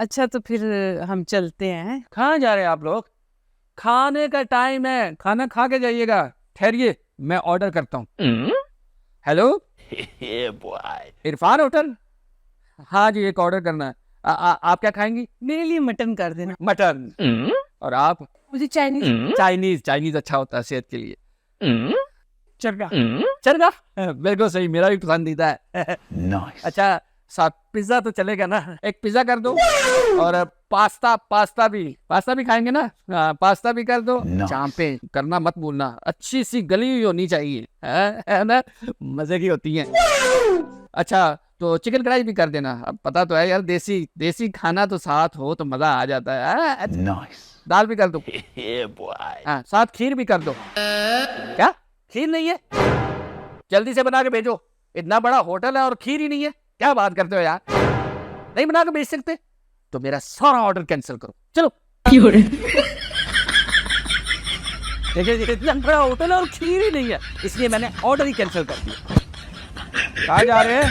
अच्छा तो फिर हम चलते हैं। कहाँ जा रहे हैं आप लोग? खाने का टाइम है, खाना खा के जाइएगा। ठहरिए, मैं ऑर्डर करता हूँ। Hello, Irfan hotel? हाँ जी, एक ऑर्डर करना है। आप क्या खाएंगी? मेरे लिए मटन कर देना। मटन। और आप? मुझे चाइनीज। चाइनीज। चाइनीज अच्छा होता है सेहत के लिए। चरगा। चलेगा, बिल्कुल सही, मेरा भी पसंदीदा है। अच्छा, साथ पिज्जा तो चलेगा ना? एक पिज्जा कर दो। और पास्ता भी खाएंगे ना? हाँ, पास्ता भी कर दो। चांपे करना मत भूलना, अच्छी सी गली हुई होनी चाहिए, है ना? मजे की होती हैं। अच्छा, तो चिकन कढ़ाई भी कर देना। अब पता तो है यार, देसी देसी खाना तो साथ हो तो मजा आ जाता है। दाल भी कर दो। हाँ, साथ खीर भी कर दो। क्या, खीर नहीं है? जल्दी से बना के भेजो। इतना बड़ा होटल है और खीर ही नहीं है? क्या बात करते हो यार, नहीं बना के भेज सकते? तो मेरा सारा ऑर्डर कैंसिल करो, चलो। देखिए, इतना बड़ा होटल है और खीर ही नहीं है, इसलिए मैंने ऑर्डर ही कैंसिल कर दिया। कहाँ जा रहे हैं?